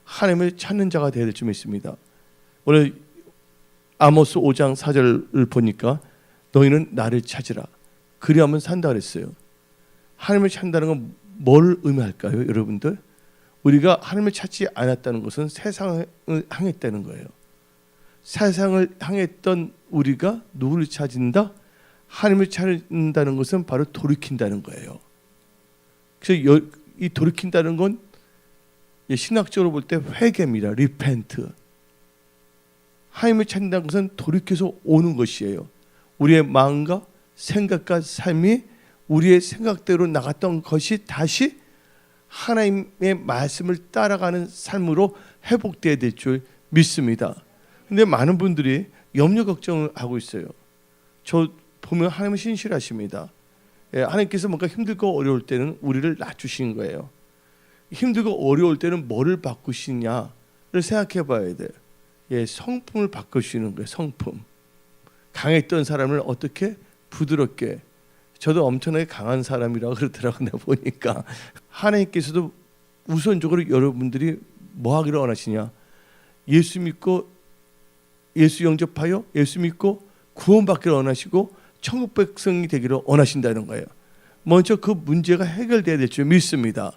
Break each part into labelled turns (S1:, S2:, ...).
S1: 하나님을 찾는 자가 되어야 될 줄 믿습니다. 오늘 아모스 5장 4절을 보니까 너희는 나를 찾으라 그리하면 산다 그랬어요. 하나님을 찾는다는 건 뭘 의미할까요, 여러분들? 우리가 하나님을 찾지 않았다는 것은 세상을 향했다는 거예요. 세상을 향했던 우리가 누구를 찾는다? 하나님을 찾는다는 것은 바로 돌이킨다는 거예요. 그래서 이 돌이킨다는 건 신학적으로 볼 때 회개입니다. repent. 하나님을 찾는다는 것은 돌이켜서 오는 것이에요. 우리의 마음과 생각과 삶이 우리의 생각대로 나갔던 것이 다시 하나님의 말씀을 따라가는 삶으로 회복되어야 될 줄 믿습니다. 근데 많은 분들이 염려 걱정을 하고 있어요. 저 보면 하나님은 신실하십니다. 하나님께서 뭔가 힘들고 어려울 때는 우리를 낮추시는 거예요. 힘들고 어려울 때는 뭐를 바꾸시냐를 생각해 봐야 돼요. 성품을 바꾸시는 거예요. 성품. 강했던 사람을 어떻게 부드럽게. 저도 엄청나게 강한 사람이라고 그러더라고요. 보니까 하나님께서도 우선적으로 여러분들이 뭐 하기를 원하시냐. 예수 믿고 예수 영접하여 예수 믿고 구원받기를 원하시고 천국 백성이 되기를 원하신다는 거예요. 먼저 그 문제가 해결돼야 될 줄 믿습니다.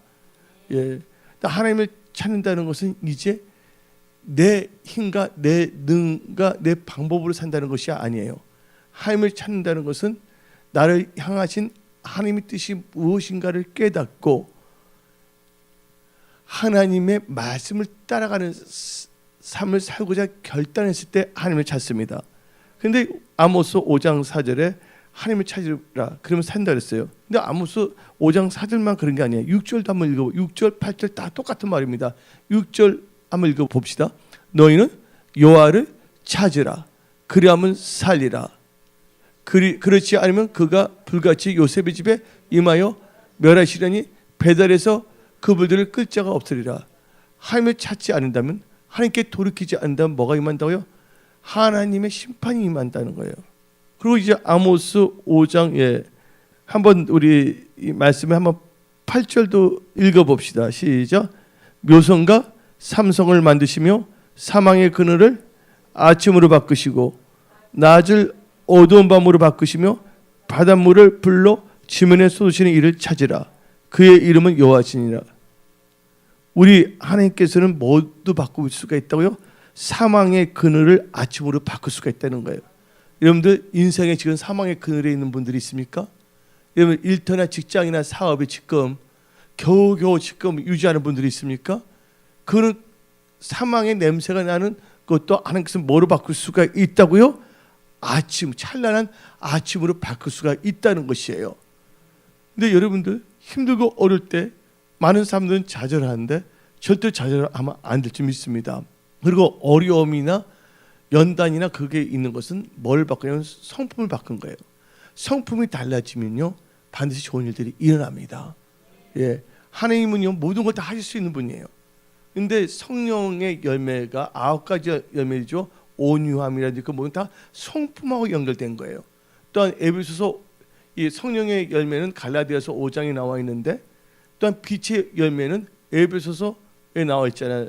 S1: 하나님을 찾는다는 것은 이제 내 힘과 내 능과 내 방법으로 산다는 것이 아니에요. 하나님을 찾는다는 것은 나를 향하신 하나님의 뜻이 무엇인가를 깨닫고 하나님의 말씀을 따라가는 삶을 살고자 결단했을 때 하나님을 찾습니다. 근데 아모스 5장 4절에 하나님을 찾으라 그러면 산다 그랬어요. 근데 아모스 5장 4절만 그런 게 아니에요. 6절도 한번 읽어보. 6절 8절 다 똑같은 말입니다. 6절 한번 읽어봅시다. 너희는 여호와를 찾으라 그리하면 살리라. 그렇지 않으면 그가 불같이 요셉의 집에 임하여 멸하시려니 배달해서 그들을 끌 자가 없으리라. 하나님을 찾지 않는다면 하나님께 돌이키지 않는다면 뭐가 임한다고요? 하나님의 심판이 임한다는 거예요. 그리고 이제 아모스 5장 한번 우리 이 말씀에 한번 8절도 읽어봅시다. 시작. 묘성과 삼성을 만드시며 사망의 그늘을 아침으로 바꾸시고 낮을 어두운 밤으로 바꾸시며 바닷물을 불러 지면에 쏟으시는 이를 찾으라. 그의 이름은 여호와시니라. 우리 하나님께서는 모두 바꿀 수가 있다고요? 사망의 그늘을 아침으로 바꿀 수가 있다는 거예요. 여러분들 인생에 지금 사망의 그늘에 있는 분들이 있습니까? 여러분 일터나 직장이나 사업에 지금 겨우겨우 지금 유지하는 분들이 있습니까? 그는 사망의 냄새가 나는 것도 하나님께서 뭐로 바꿀 수가 있다고요? 아침, 찬란한 아침으로 바꿀 수가 있다는 것이에요. 근데 여러분들 힘들고 어려울 때 많은 사람들은 좌절하는데 절대 좌절하면 안 될 줄 믿습니다. 그리고 어려움이나 연단이나 그게 있는 것은 뭘 바꾸냐면 성품을 바꾼 거예요. 성품이 달라지면요 반드시 좋은 일들이 일어납니다. 하나님은요 모든 걸 다 하실 수 있는 분이에요. 근데 성령의 열매가 9가지 열매죠. 온유함이라든지 그 모든 다 성품하고 연결된 거예요. 또한 에베소서 이 성령의 열매는 갈라디아서 5장에 나와 있는데 또한 빛의 열매는 에베소서에 나와 있잖아요.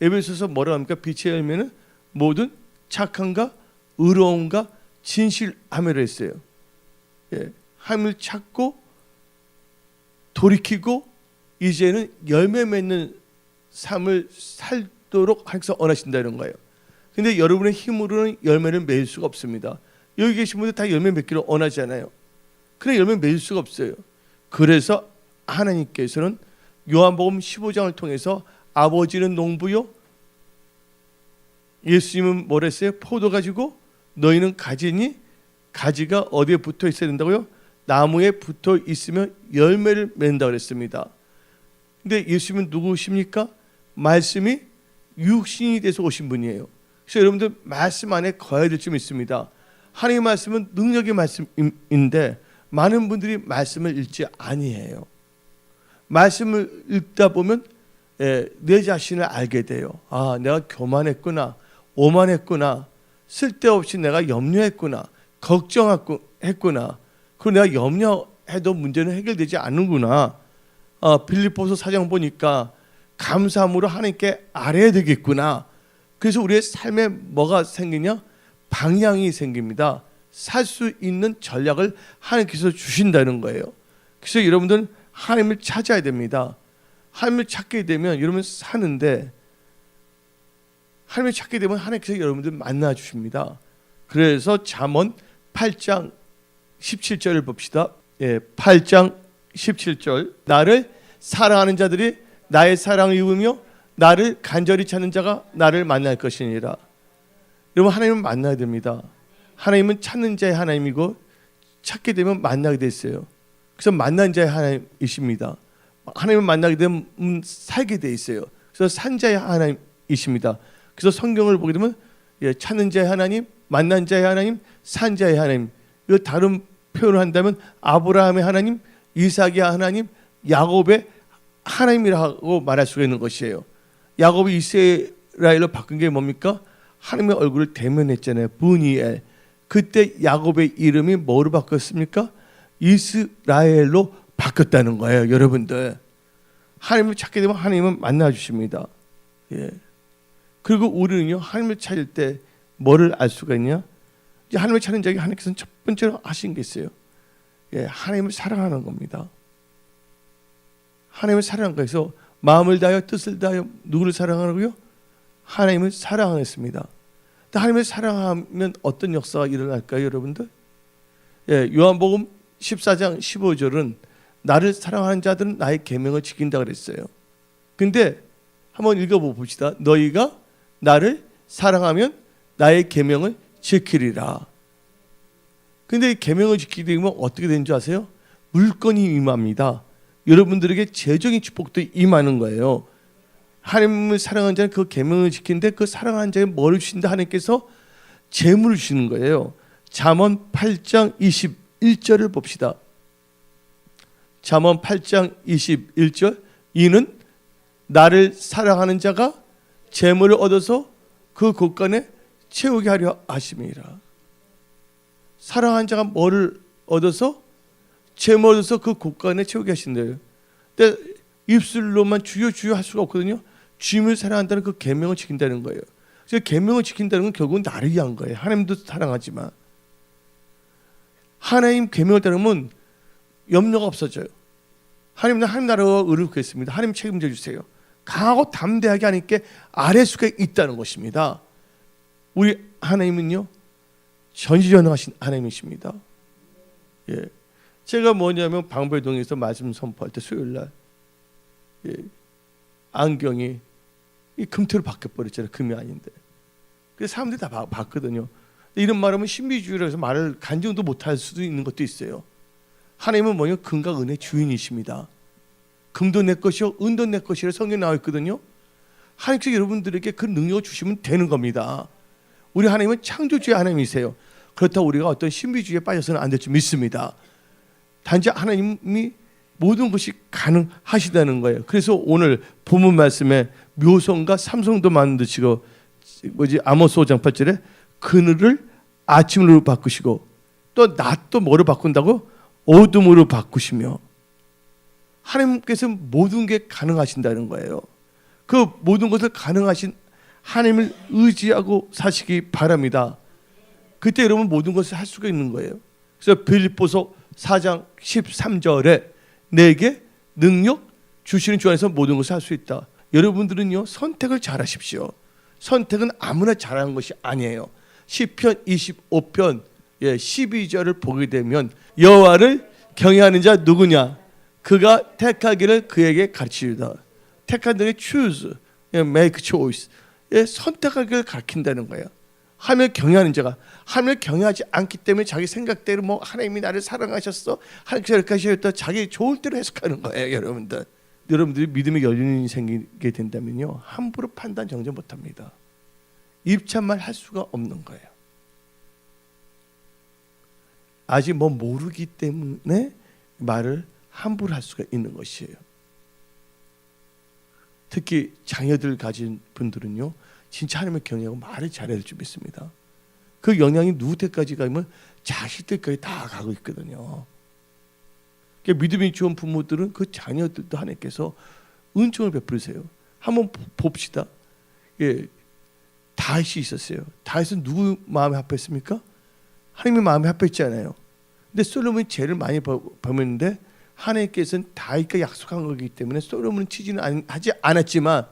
S1: 에베소서 뭐라고 합니까? 빛의 열매는 모든 착함과 의로움과 진실함이라 했어요. 하나님을 찾고 돌이키고 이제는 열매 맺는 삶을 살도록 하나님께서 원하신다는 거예요. 근데 여러분의 힘으로는 열매를 맺을 수가 없습니다. 여기 계신 분들 다 열매 맺기를 원하잖아요. 그래 열매 맺을 수가 없어요. 그래서 하나님께서는 요한복음 15장을 통해서 아버지는 농부요 예수님은 뭐라 했어요? 포도 가지고 너희는 가지니 가지가 어디에 붙어 있어야 된다고요? 나무에 붙어 있으면 열매를 맺는다고 그랬습니다. 근데 예수님은 누구십니까? 말씀이 육신이 돼서 오신 분이에요. 그래서 여러분들 말씀 안에 거해야 될 줄 믿습니다. 하나님의 말씀은 능력의 말씀인데 많은 분들이 말씀을 읽지 아니해요. 말씀을 읽다 보면 내 자신을 알게 돼요. 아, 내가 교만했구나, 오만했구나, 쓸데없이 내가 염려했구나, 걱정했구나. 그리고 내가 염려해도 문제는 해결되지 않는구나. 빌립보서 4장 보니까 감사함으로 하나님께 알아야 되겠구나. 그래서 우리의 삶에 뭐가 생기냐? 방향이 생깁니다. 살 수 있는 전략을 하나님께서 주신다는 거예요. 그래서 여러분들은 하나님을 찾아야 됩니다. 하나님을 찾게 되면 여러분 사는데, 하나님을 찾게 되면 하나님께서 여러분들 만나 주십니다. 그래서 잠언 8장 17절을 봅시다. 8장 17절. 나를 사랑하는 자들이 나의 사랑을 입으며 나를 간절히 찾는 자가 나를 만날 것이니라. 여러분, 하나님을 만나야 됩니다. 하나님은 찾는 자의 하나님이고 찾게 되면 만나게 돼 있어요. 그래서 만난 자의 하나님이십니다. 하나님을 만나게 되면 살게 돼 있어요. 그래서 산 자의 하나님이십니다. 그래서 성경을 보게 되면 찾는 자의 하나님, 만난 자의 하나님, 산 자의 하나님. 이 다른 표현을 한다면 아브라함의 하나님, 이삭의 하나님, 야곱의 하나님이라고 말할 수가 있는 것이에요. 야곱이 이스라엘로 바꾼 게 뭡니까? 하나님의 얼굴을 대면했잖아요. 브니엘. 그때 야곱의 이름이 뭐로 바뀌었습니까? 이스라엘로 바뀌었다는 거예요. 여러분들, 하나님을 찾게 되면 하나님은 만나 주십니다. 그리고 우리는요, 하나님을 찾을 때 뭐를 알 수가 있냐? 이제 하나님을 찾는 자에게 하나님께서는 첫 번째로 하신 게 있어요. 하나님을 사랑하는 겁니다. 하나님을 사랑한 거에서 마음을 다하여 뜻을 다하여 누구를 사랑하고요? 하나님을 사랑했습니다. 하나님을 사랑하면 어떤 역사가 일어날까요, 여러분들? 요한복음 14장 15절은 나를 사랑하는 자들은 나의 계명을 지킨다 그랬어요. 근데 한번 읽어봅시다. 너희가 나를 사랑하면 나의 계명을 지키리라. 근데 이 계명을 지키게 되면 어떻게 되는 줄 아세요? 물건이 임합니다. 여러분들에게 재정의 축복도 임하는 거예요. 하나님을 사랑하는 자는 그 계명을 지키는데 그 사랑하는 자에게 뭘 주신다? 하나님께서 재물을 주시는 거예요. 잠언 8장 21절을 봅시다. 잠언 8장 21절. 이는 나를 사랑하는 자가 재물을 얻어서 그 곳간에 채우게 하려 하심이라. 사랑하는 자가 뭐를 얻어서? 재물을 얻어서 그 곳간에 채우게 하신대요. 근데 입술로만 주여 주여 할 수가 없거든요. 주님을 사랑한다는 그 계명을 지킨다는 거예요. 그래서 계명을 지킨다는 건 결국은 나를 위한 거예요. 하나님도 사랑하지만 하나님 계명을 따르면 염려가 없어져요. 하나님 나라와 의를 구했습니다. 하나님 책임져 주세요. 강하고 담대하게 하나님께 아뢰 수가 있다는 것입니다. 우리 하나님은요, 전지전능하신 하나님이십니다. 제가 뭐냐면 방배동에서 말씀 선포할 때 수요일날 안경이 이 금태로 바뀌어버렸잖아요. 금이 아닌데. 그래서 사람들이 다 봤거든요. 이런 말하면 신비주의라고 해서 말을 간증도 못할 수도 있는 것도 있어요. 하나님은 뭐냐? 금과 은의 주인이십니다. 금도 내 것이요 은도 내 것이라 성경에 나와 있거든요. 하나님께서 여러분들에게 그 능력을 주시면 되는 겁니다. 우리 하나님은 창조주의 하나님이세요. 그렇다고 우리가 어떤 신비주의에 빠져서는 안 될 줄 믿습니다. 단지 하나님이 모든 것이 가능하시다는 거예요. 그래서 오늘 본문 말씀에 묘성과 삼성도 만드시고 아모스 5장 8절에 그늘을 아침으로 바꾸시고 또 낮도 뭐로 바꾼다고? 어둠으로 바꾸시며. 하나님께서 모든 게 가능하신다는 거예요. 그 모든 것을 가능하신 하나님을 의지하고 사시기 바랍니다. 그때 여러분 모든 것을 할 수가 있는 거예요. 그래서 빌립보서 4장 13절에 내게 능력 주시는 주 안에서 모든 것을 할 수 있다. 여러분들은요, 선택을 잘 하십시오. 선택은 아무나 잘하는 것이 아니에요. 시편 25편 12절을 보게 되면 여호와를 경외하는 자 누구냐? 그가 택하기를 그에게 가르치리다. 택한 자에게 choose, make choice. 선택하기를 가르친다는 거예요. 하나님을 경외하는 자가 하나님을 경외하지 않기 때문에 자기 생각대로 뭐 하나님이 나를 사랑하셨어, 하나님께서 이렇게 하셨다, 자기 좋을 대로 해석하는 거예요. 여러분들이 믿음의 여진이 생기게 된다면요, 함부로 판단 정죄 못합니다. 입참말 할 수가 없는 거예요. 아직 뭐 모르기 때문에 말을 함부로 할 수가 있는 것이에요. 특히 자녀들 가진 분들은요, 진짜 하나님을 경외하고 말을 잘해야 될 줄 믿습니다. 그 영향이 누구한테까지 가면 자식들까지 다 가고 있거든요. 그러니까 믿음이 좋은 부모들은 그 자녀들도 하나님께서 은총을 베푸세요. 한번 봅시다. 예, 다윗이 있었어요. 다윗은 누구 마음에 합했습니까? 하나님의 마음에 합했잖아요. 근데 솔로몬이 죄를 많이 범했는데 하나님께서는 다윗과 약속한 거기 때문에 솔로몬은 치지는 하지 않았지만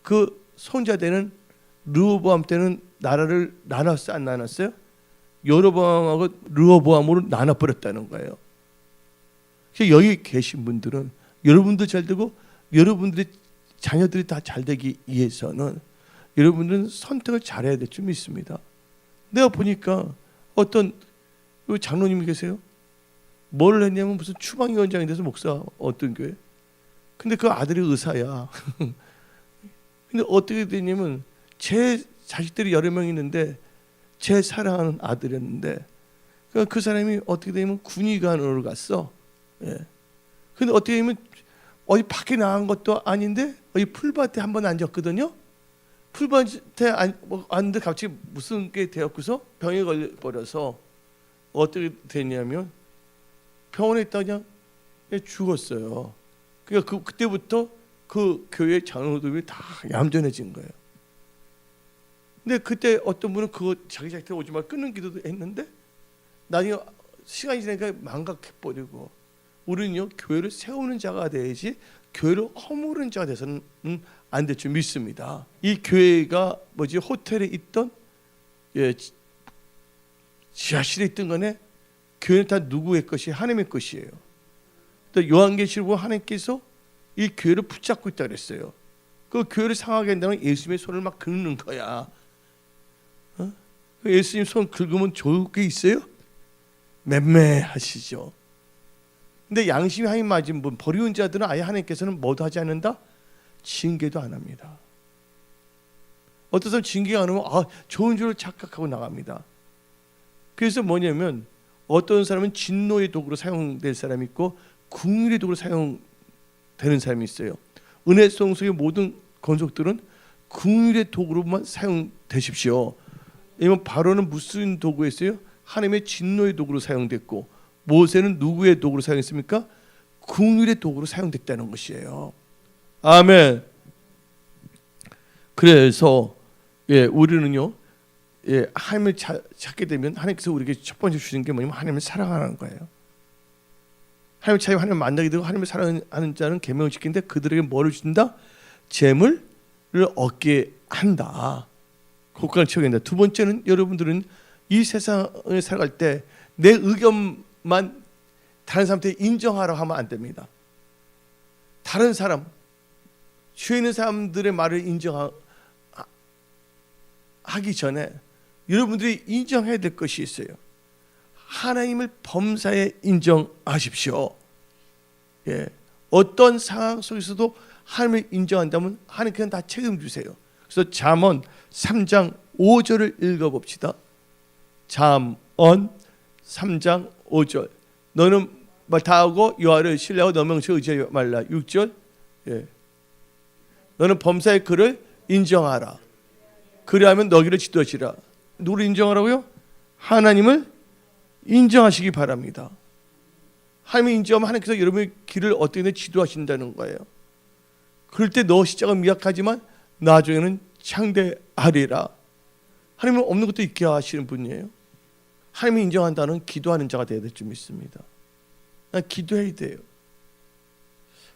S1: 그 손자되는 르호보암 때는 나라를 나눴어 안 나눴어요? 여로보암하고 르호보암으로 나눠버렸다는 거예요. 그래서 여기 계신 분들은 여러분도 잘 되고 여러분들의 자녀들이 다 잘 되기 위해서는 여러분들은 선택을 잘해야 될 줄 믿습니다. 내가 보니까 어떤 장로님이 계세요. 뭘 했냐면 무슨 추방위원장이 돼서 목사 어떤 교회. 근데 그 아들이 의사야. 근데 어떻게 됐냐면 제 자식들이 여러 명 있는데 제 사랑하는 아들이었는데 그 사람이 어떻게 되면 군의관으로 갔어. 예. 근데 어떻게 되면 어디 밖에 나간 것도 아닌데 어디 풀밭에 한번 앉았거든요. 풀밭에 앉는데 갑자기 무슨 게 되었고서 병에 걸려버려서 어떻게 됐냐면 병원에 있다가 그냥 죽었어요. 그러니까 그때부터 그 교회 장로들이 다 얌전해진 거예요. 근데 그때 어떤 분은 그거 자기 자식들 오지 말고 끊는 기도도 했는데 나중에 시간이 지나니까 망각해버리고 우리는요 교회를 세우는 자가 돼야지 교회를 허무는 자가 돼서는 안 될 줄 믿습니다. 이 교회가 호텔에 있던 지하실에 있던 간에 교회는 다 누구의 것이 하나님의 것이에요. 또 요한계시록 하나님께서 이 교회를 붙잡고 있다 그랬어요. 그 교회를 상하게 한다면 예수님의 손을 막 긁는 거야. 예수님 손 긁으면 좋을 게 있어요? 맴매하시죠. 근데 양심이 하나님 맞은 분 버리운 자들은 아예 하나님께서는 뭐도 하지 않는다? 징계도 안 합니다. 어떤 사람 징계가 안 오면 좋은 줄 착각하고 나갑니다. 그래서 뭐냐면 어떤 사람은 진노의 도구로 사용될 사람이 있고 긍휼의 도구로 사용되는 사람이 있어요. 은혜 성속의 모든 건속들은 긍휼의 도구로만 사용되십시오. 왜냐면 바로는 무슨 도구였어요? 하나님의 진노의 도구로 사용됐고 모세는 누구의 도구로 사용했습니까? 긍휼의 도구로 사용됐다는 것이에요. 아멘. 그래서 우리는요 하나님을 찾게 되면 하나님께서 우리에게 첫 번째 주신 게 뭐냐면 하나님을 사랑하는 거예요. 하나님을 찾고 하나님을 만나게 되고 하나님을 사랑하는 자는 계명을 지키는데 그들에게 뭐를 준다? 재물을 얻게 한다. 고관을 채우게 한다. 두 번째는 여러분들은 이 세상을 살아갈 때 내 의견만 다른 사람한테 인정하라고 하면 안 됩니다. 다른 사람, 주위에 있는 사람들의 말을 인정하기 전에 여러분들이 인정해야 될 것이 있어요. 하나님을 범사에 인정하십시오. 어떤 상황 속에서도 하나님을 인정한다면 하나님께서 다 책임주세요. 그래서 잠언 3장 5절을 읽어봅시다. 잠언 3장 5절. 너는 다하고 여호와를 신뢰하고 너 명철 의지하지 말라. 6절. 너는 범사의 그를 인정하라. 그리하면 너희를 지도하시라. 누구를 인정하라고요? 하나님을 인정하시기 바랍니다. 하나님을 인정하면 하나님께서 여러분의 길을 어떻게 지도하신다는 거예요. 그럴 때 너 시작은 미약하지만 나중에는 창대하리라. 하나님은 없는 것도 있게 하시는 분이에요. 하나님을 인정한다는 기도하는 자가 되어야 될 줄 믿습니다. 난 기도해야 돼요.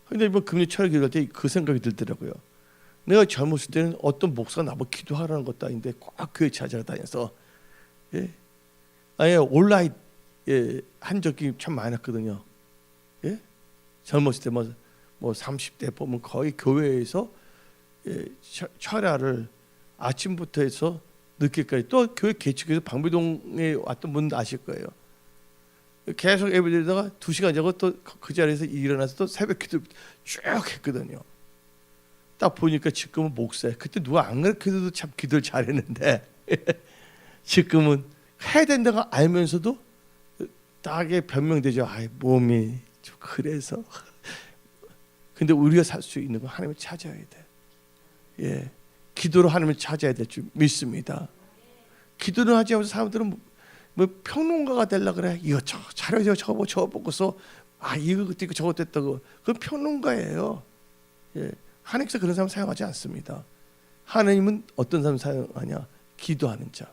S1: 근데 이번 금요 철학 기도할 때 그 생각이 들더라고요. 내가 젊었을 때는 어떤 목사가 나보고 기도하라는 것도 아닌데 꼭 교회 찾아다녀서 아예 온라인 한 적이 참 많았거든요. 젊었을 때 뭐 30대 보면 거의 교회에서 철야를 아침부터 해서 늦게까지 또 교회 개척해서 방배동에 왔던 분도 아실 거예요. 계속 예배드리다가 2시간 자고 또 그 자리에서 일어나서 또 새벽 기도 쭉 했거든요. 딱 보니까 지금은 목사예요. 그때 누가 안 가르쳐도 참 기도를 잘했는데 지금은 해야 된다고 알면서도 딱에 변명되죠. 몸이 좀 그래서. 근데 우리가 살 수 있는 건 하나님을 찾아야 돼. 기도로 하나님을 찾아야 될 줄 믿습니다. 기도를 하지 않으면서 사람들은 뭐 평론가가 되려고 그래. 이거 자료 저거 보고서 이거 그때 저거 됐다고. 그건 평론가예요. 하나님께서 그런 사람 사용하지 않습니다. 하나님은 어떤 사람 사용하냐? 기도하는 자.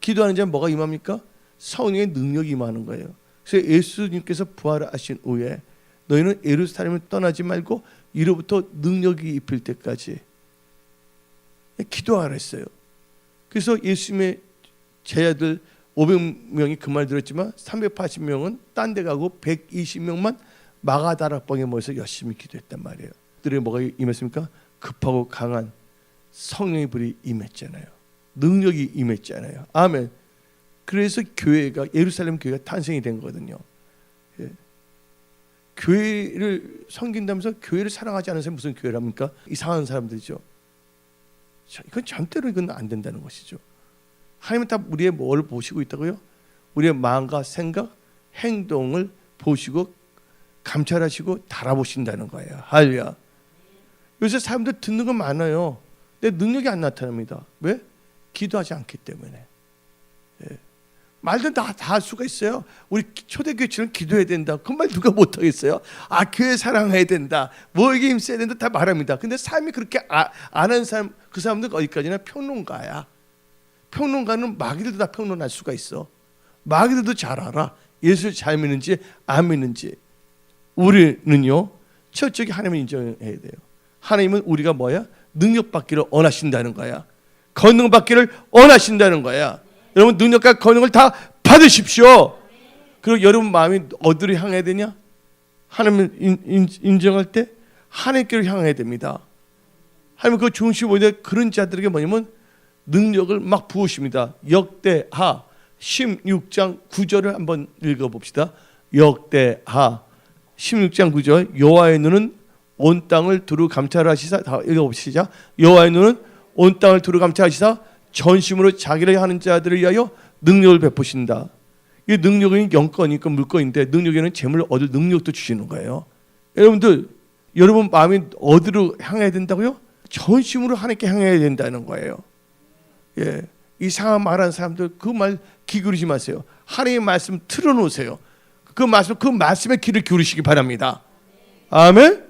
S1: 기도하는 자는 뭐가 임합니까? 성령의 능력이 임하는 거예요. 그래서 예수님께서 부활하신 후에 너희는 예루살렘을 떠나지 말고 이로부터 능력이 입힐 때까지 기도하라 했어요. 그래서 예수님의 제자들 500명이 그 말 들었지만 380명은 딴 데 가고 120명만 마가다락방에 모여서 열심히 기도했단 말이에요. 그들에게 뭐가 임했습니까? 급하고 강한 성령의 불이 임했잖아요. 능력이 임했잖아요. 아멘. 그래서 교회가 예루살렘 교회가 탄생이 된 거거든요. 예. 교회를 섬긴다면서 교회를 사랑하지 않은 사람이 무슨 교회를 합니까? 이상한 사람들이죠. 이건 절대로 이건 안 된다는 것이죠. 하나님은 다 우리의 뭘 보시고 있다고요? 우리의 마음과 생각, 행동을 보시고 감찰하시고 달아보신다는 거예요. 할렐루야. 요새 사람들 듣는 거 많아요. 근데 능력이 안 나타납니다. 왜? 기도하지 않기 때문에. 예. 말도 다 할 수가 있어요. 우리 초대교회처럼 기도해야 된다. 그 말 누가 못하겠어요? 교회 사랑해야 된다. 뭐에게 힘써야 된다. 다 말합니다. 근데 삶이 그렇게 안 하는 사람, 그 사람들 어디까지나 평론가야. 평론가는 마귀들도 다 평론할 수가 있어. 마귀들도 잘 알아. 예수를 잘 믿는지 안 믿는지. 우리는요, 철저히 하나님을 인정해야 돼요. 하나님은 우리가 뭐야? 능력받기를 원하신다는 거야. 권능받기를 원하신다는 거야. 여러분 능력과 권능을 다 받으십시오. 그리고 여러분 마음이 어디로 향해야 되냐? 하나님을 인정할 때 하나님께로 향해야 됩니다. 하나님 그 중심 보이는데 그런 자들에게 뭐냐면 능력을 막 부으십니다. 역대하 16장 9절을 한번 읽어봅시다. 역대하 16장 9절 여호와의 눈은 온 땅을 두루 감찰하시사. 다 읽어봅시다. 여호와의 눈은 온 땅을 두루 감찰하시사 전심으로 자기를 하는 자들을 위하여 능력을 베푸신다. 이 능력은 영권이니까 물건인데 능력에는 재물을 얻을 능력도 주시는 거예요. 여러분들 여러분 마음이 어디로 향해야 된다고요? 전심으로 하나님께 향해야 된다는 거예요. 예, 이상한 말하는 사람들 그 말 귀 기울이지 마세요. 하나님의 말씀 틀어놓으세요. 그 말씀에 귀를 기울이시기 바랍니다. 아멘.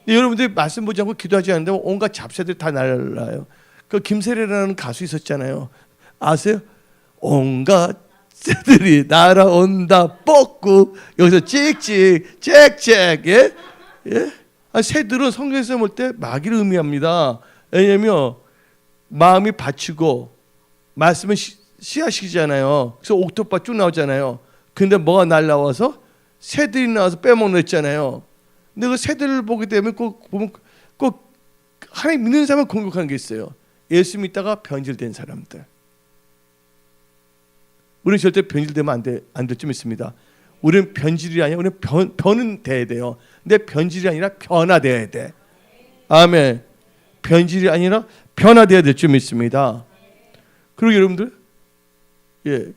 S1: 여러분들이 말씀 보지 않고 기도하지 않는데 온갖 잡새들이 다 날라요. 그 김세례라는 가수 있었잖아요. 아세요? 온갖 새들이 날아온다 뻗고 여기서 찍찍 짹짹. 예? 예? 새들은 성경에서 볼 때 마귀를 의미합니다. 왜냐하면 마음이 받치고 말씀은 씨앗이잖아요. 그래서 옥토파 쭉 나오잖아요. 근데 뭐가 날라와서 새들이 나와서 빼먹는잖아요. 근데 그 새들을 보게 되면 꼭 보면 꼭 하나님 믿는 사람을 공격하는 게 있어요. 예수 믿다가 변질된 사람들. 우리는 절대 변질되면 안 될 줄 믿습니다. 우리는 변질이 아니라 우리는 변은 돼야 돼요. 근데 변질이 아니라 변화돼야 돼. 아멘. 변질이 아니라 변화돼야 될 줄 믿습니다. 그리고 여러분들, 예,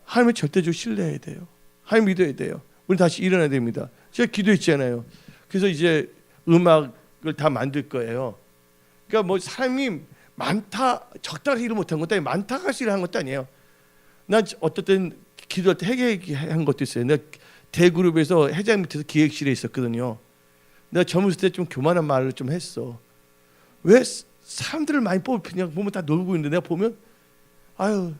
S1: 하나님을 절대적으로 신뢰해야 돼요. 하나님 믿어야 돼요. 우리 다시 일어나야 됩니다. 제가 기도했잖아요. 그래서 이제 음악을 다 만들 거예요. 그러니까 뭐 사람이 많다 적당히 일을 못한 것도 아니에요. 많다 가서 일을 한 것도 아니에요. 난 어떨 땐 기도할 때 회개한 것도 있어요. 내가 대그룹에서 회장 밑에서 기획실에 있었거든요. 내가 젊었을 때 좀 교만한 말을 좀 했어. 왜 사람들을 많이 뽑히냐 보면 다 놀고 있는데 내가 보면 아유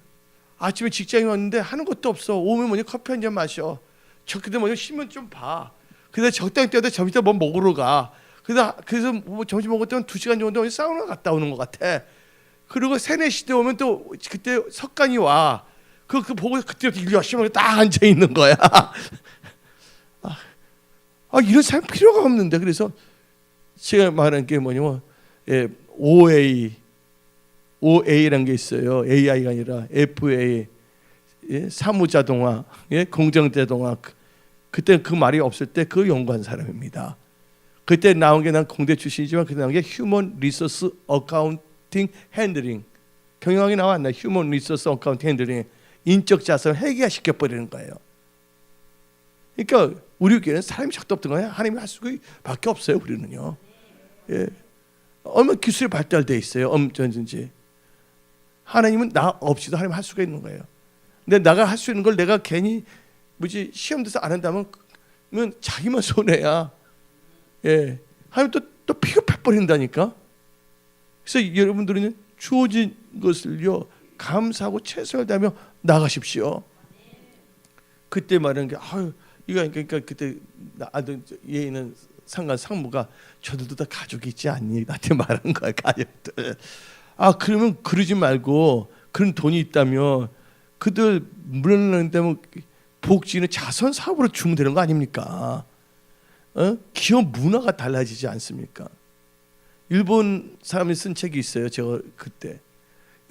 S1: 아침에 직장에 왔는데 하는 것도 없어. 오면 뭐냐 커피 한 잔 마셔. 그때 뭐냐 신문 좀 봐. 근데 적당히 뛰어도 점심 때 뭐 먹으러 가. 그래서 뭐 점심 먹을 때는 2시간 정도 사우나 갔다 오는 것 같아. 그리고 3, 4시 오면 또 그때 석간이 와. 그 보고 그때부터 일 열심히 하고 딱 앉아 있는 거야. 이런 사람 필요가 없는데. 그래서 제가 말한 게 뭐냐면 OA라는 게 있어요. AI가 아니라 FA, 사무자동화, 공정자동화. 그때 그 말이 없을 때 그 연구한 사람입니다. 그때 나온 게 난 공대 출신이지만 그때 나온 게 Human Resource Accounting Handling. 경영학이 나왔나? Human Resource Accounting Handling. 인적 자산을 회계화시켜 버리는 거예요. 그러니까 우리 교회는 사람이 적도 없던 거예요. 하나님이 할 수밖에 없어요. 우리는요. 예. 얼마나 기술이 발달돼 있어요. 엄청든지. 하나님은 나 없이도 하나님 할 수가 있는 거예요. 근데 나가 할 수 있는 걸 내가 괜히 시험 돼서 안 한다면 자기만 손해야. 예. 하나님 또 버린다니까. 그래서 여러분들은 주어진 것을요 감사하고 최선을 다하며 나가십시오. 그때 말하는 게 이거 그러니까 그때 아들 얘는 상관 상무가 저들도 다 가족이 있지 않니? 나한테 말한 거야 가족들. 그러면 그러지 말고 그런 돈이 있다면 그들 물러나는데 복지는 자선 사업으로 주면 되는 거 아닙니까? 기업 문화가 달라지지 않습니까? 일본 사람이 쓴 책이 있어요. 제가 그때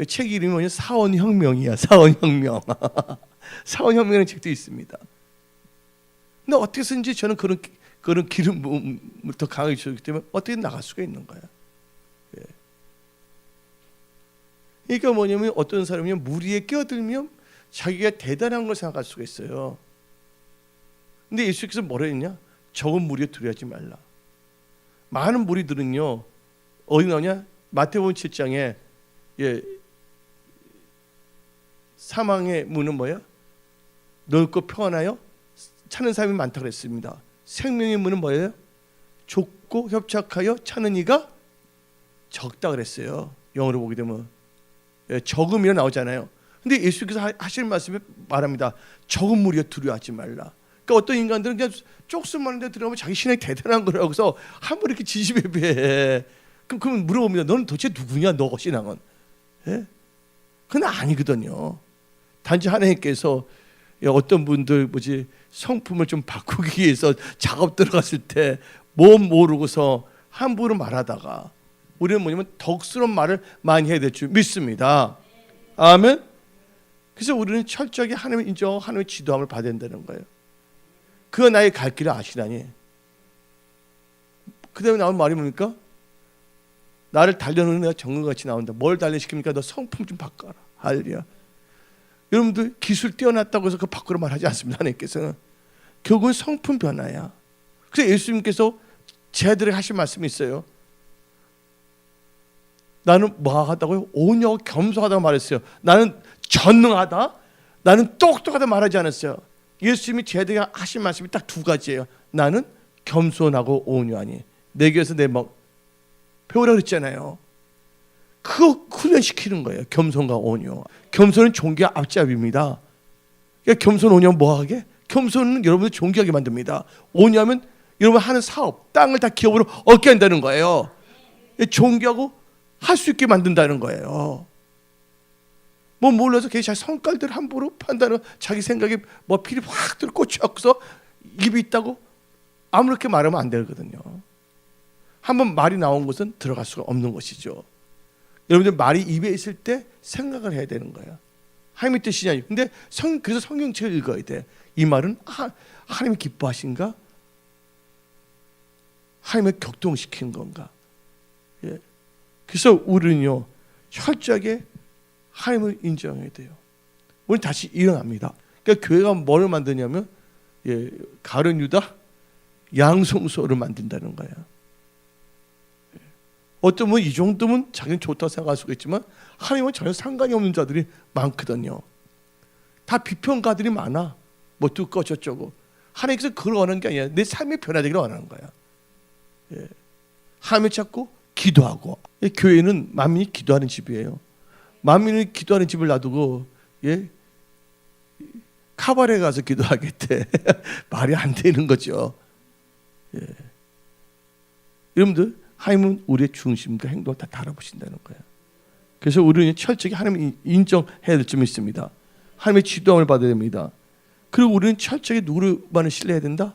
S1: 책 이름이 뭐냐? 사원혁명이야. 사원혁명. 사원혁명이라는 책도 있습니다. 근데 어떻게 쓰는지 저는 그런 기름 부음을 더 강하게 주기 때문에 어떻게 나갈 수가 있는 거야. 예. 그러니까 뭐냐면 어떤 사람이 무리에 끼어들면 자기가 대단한 걸 생각할 수가 있어요. 근데 예수께서 뭐라 했냐? 적은 무리에 두려워하지 말라. 많은 무리들은요 어디 나오냐? 마태복음 7장에 사망의 문은 뭐야? 넓고 평안하여 찾는 사람이 많다고 했습니다. 생명의 문은 뭐예요? 좁고 협착하여 찾는 이가 적다 그랬어요. 영어로 보게 되면 적음이라 나오잖아요. 근데 예수께서 하시는 말씀에 말합니다. 적은 무리에 두려워하지 말라. 그러니까 어떤 인간들은 그냥 쪽수많은 데 들어가면 자기 신앙이 대단한 거라고 해서 한번 이렇게 지지배배해. 그럼 물어봅니다. 너는 도대체 누구냐? 너 신앙은? 예? 그건 아니거든요. 단지 하나님께서 어떤 분들 성품을 좀 바꾸기 위해서 작업 들어갔을 때 뭐 모르고서 함부로 말하다가 우리는 뭐냐면 덕스러운 말을 많이 해야 될 줄 믿습니다. 아멘. 그래서 우리는 철저하게 하나님의 인정, 하나님의 지도함을 받아야 된다는 거예요. 그가 나의 갈 길을 아시라니. 그 다음에 나온 말이 뭡니까? 나를 단련하는 내가 정금같이 나온다. 뭘 단련시킵니까? 너 성품 좀 바꿔라. 할렐루야. 여러분들 기술 뛰어났다고 해서 그 바꾸라 말하지 않습니다. 하나님께서는 결국은 성품 변화야. 그래서 예수님께서 제자들에게 하신 말씀이 있어요. 나는 뭐 하다고요? 온유하고 겸손하다고 말했어요. 나는 전능하다, 나는 똑똑하다 말하지 않았어요. 예수님이 제자들에게 하신 말씀이 딱 두 가지예요. 나는 겸손하고 온유하니. 내게서 내 배우라 그랬잖아요. 그거 훈련시키는 거예요. 겸손과 온유. 겸손은 존귀의 앞잡이입니다. 그러니까 겸손 온유하면 뭐하게? 겸손은 여러분을 존귀하게 만듭니다. 온유하면 여러분 하는 사업, 땅을 다 기업으로 얻게 한다는 거예요. 존귀하고 할 수 있게 만든다는 거예요. 뭐 몰라서 괜히 성깔들 함부로 판단하고 자기 생각에 피리 확 들어 꽂혀서 입이 있다고 아무렇게 말하면 안 되거든요. 한번 말이 나온 것은 들어갈 수가 없는 것이죠. 여러분들 말이 입에 있을 때 생각을 해야 되는 거예요. 하나님의 뜻이냐. 근데 그래서 성경책을 읽어야 돼. 이 말은 하나님이 기뻐하신가? 하나님을 격동시키는 건가? 예. 그래서 우리는요 철저하게 하나님을 인정해야 돼요. 우리 다시 일어납니다. 그러니까 교회가 뭘 만드냐면 가룟 유다 양성소를 만든다는 거예요. 어떤 분이 이 정도면 자기는 좋다고 생각할 수가 있지만 하나님은 전혀 상관이 없는 자들이 많거든요. 다 비평가들이 많아. 듣고 저쩌고. 하나님께서 그걸 원하는 게 아니야. 내 삶이 변화되기를 원하는 거야. 하나님을 찾고 기도하고. 교회는 만민이 기도하는 집이에요. 만민이 기도하는 집을 놔두고 카바레 가서 기도하겠대. 말이 안 되는 거죠. 여러분들 하나님은 우리의 중심과 행동을 다 달아보신다는 거예요. 그래서 우리는 철저히 하나님을 인정해야 될 점이 있습니다. 하나님의 지도함을 받아야 됩니다. 그리고 우리는 철저히 누구만을 신뢰해야 된다?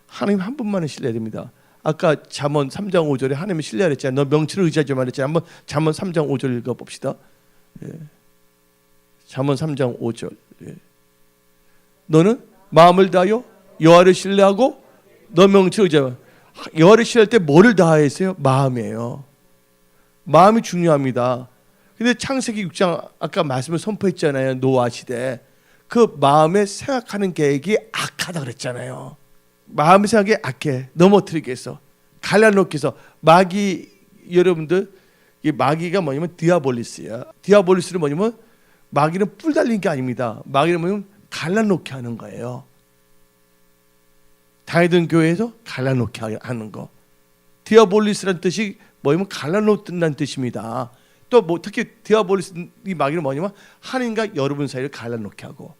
S1: 하나님 한 분만을 신뢰해야 됩니다. 아까 잠언 3장 5절에 하나님을 신뢰하라 했잖아요. 너 명치를 의지하지 말랬잖아요. 한번 잠언 3장 5절 읽어봅시다. 잠언 3장 5절. 너는 마음을 다하여 여호와를 신뢰하고 너 명치를 의지하라. 여호와를 신뢰할 때 뭐를 다하였어요? 마음이에요. 마음이 중요합니다. 근데 창세기 6장 아까 말씀을 선포했잖아요. 노아 시대. 그 마음에 생각하는 계획이 악하다 그랬잖아요. 마음의 생각이 악해. 넘어뜨리게 해서 갈라놓게 해서 마귀 여러분들 이 마귀가 뭐냐면 디아볼리스야. 디아볼리스는 뭐냐면 마귀는 뿔 달린 게 아닙니다. 마귀는 뭐냐면 갈라놓게 하는 거예요. 다니던 교회에서 갈라놓게 하는 거. 디아볼리스라는 뜻이 뭐냐면 갈라놓는다는 뜻입니다. 또 뭐 특히 디아볼리스 이 마귀는 뭐냐면 하나님과 여러분 사이를 갈라놓게 하고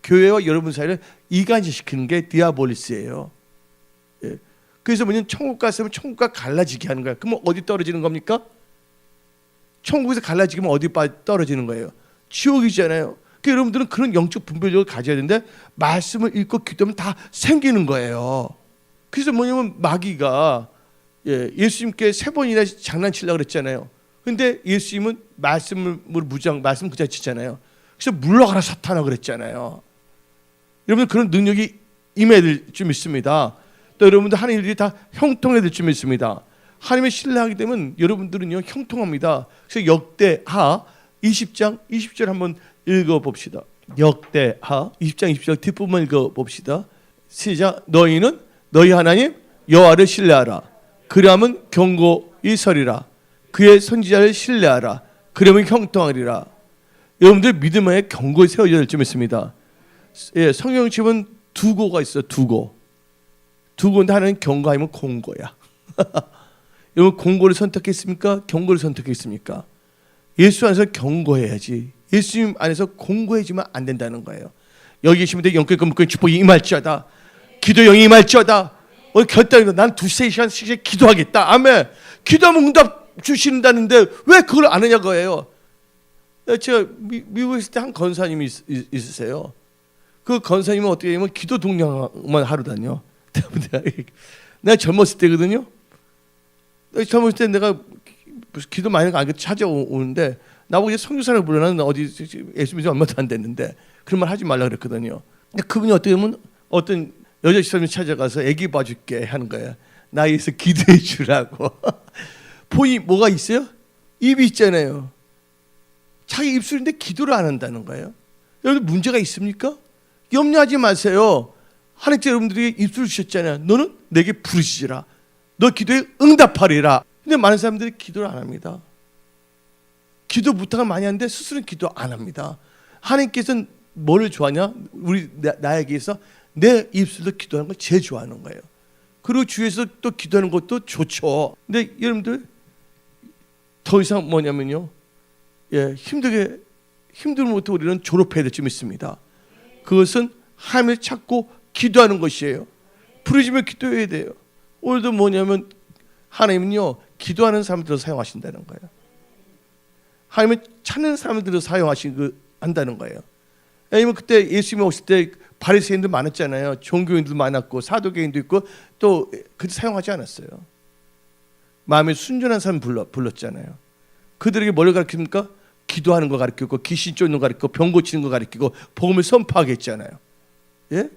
S1: 교회와 여러분 사이를 이간시키는 게 디아볼리스예요. 예. 그래서 뭐냐면 천국 갔으면 천국과 갈라지게 하는 거야. 그러면 어디 떨어지는 겁니까? 천국에서 갈라지면 어디 떨어지는 거예요? 지옥이잖아요. 그러니까 여러분들은 그런 영적 분별력을 가져야 되는데 말씀을 읽고 기도하면 다 생기는 거예요. 그래서 뭐냐면 마귀가 예수님께 3번이나 장난치려고 그랬잖아요. 근데 예수님은 말씀을 말씀 그자 치잖아요. 그래서 물러가라 사탄아 그랬잖아요. 여러분 그런 능력이 임해야 될 줄 믿습니다. 또 여러분들 하는 일들이 다 형통해야 될 줄 믿습니다. 하나님의 신뢰하게 되면 여러분들은요 형통합니다. 그래서 역대하 20장 20절 한번 읽어봅시다. 역대하 20장 20절 뒷부분 읽어봅시다. 시작. 너희는 너희 하나님 여호와를 신뢰하라. 그리하면 경고히 서리라. 그의 선지자를 신뢰하라. 그러면 형통하리라. 여러분들 믿음 안에 경고에 세워져야 될 줄 믿습니다. 예, 성경집은 두고가 있어요. 두고인데 하나는 경고 아니면 공고야. 여러분 공고를 선택했습니까? 경고를 선택했습니까? 예수 안에서 경고해야지. 예수님 안에서 공고해지면 안 된다는 거예요. 여기 계시면 영적인 물건 축복이 임할지어다. 기도 영이 임할지어다. 오늘 결단이 난 2-3시간씩 기도하겠다. 아멘. 기도하면 응답 주신다는데 왜 그걸 안 하냐고 거예요. 제가 미국에 있을 때 한 건사님이 있으세요. 그 건사님은 어떻게 하면 기도 동력만 하러 다녀. 내가 젊었을 때거든요. 젊었을 때 내가 기도 많이 안 찾아오는데 나보고 이제 선교사를 불러는 어디 예수 믿은 얼마 안 됐는데 그런 말 하지 말라 그랬거든요. 근데 그분이 어떻게 보면 어떤 여자 시설을 찾아가서 애기 봐줄게 하는 거야. 나 위해서 기도해 주라고. 본이 뭐가 있어요? 입이 있잖아요. 자기 입술인데 기도를 안 한다는 거예요. 여러분 문제가 있습니까? 염려하지 마세요. 하나님께 여러분들이 입술을 주셨잖아요. 너는 내게 부르시라. 너 기도에 응답하리라. 근데 많은 사람들이 기도를 안 합니다. 기도 부탁을 많이 하는데 스스로는 기도 안 합니다. 하나님께서는 뭐를 좋아하냐? 나에게서 내 입술로 기도하는 걸 제일 좋아하는 거예요. 그리고 주위에서 또 기도하는 것도 좋죠. 근데 여러분들 더 이상 뭐냐면요. 힘들면 우리는 졸업해야 될 줄 믿습니다. 그것은 하나님을 찾고 기도하는 것이에요. 부르짖으며 기도해야 돼요. 오늘도 뭐냐면 하나님은요 기도하는 사람들을 사용하신다는 거예요. 하나님을 찾는 사람들을 한다는 거예요. 왜냐면 그때 예수님이 오실 때 바리새인들 많았잖아요. 종교인도 많았고 사도계인도 있고 또 그때 사용하지 않았어요. 마음에 순전한 사람 불렀잖아요. 그들에게 뭘 가르칩니까? 기도하는 거 가르치고 귀신 쫓는 거 가르치고 병 고치는 거 가르치고 복음을 선포하게 했잖아요. 예?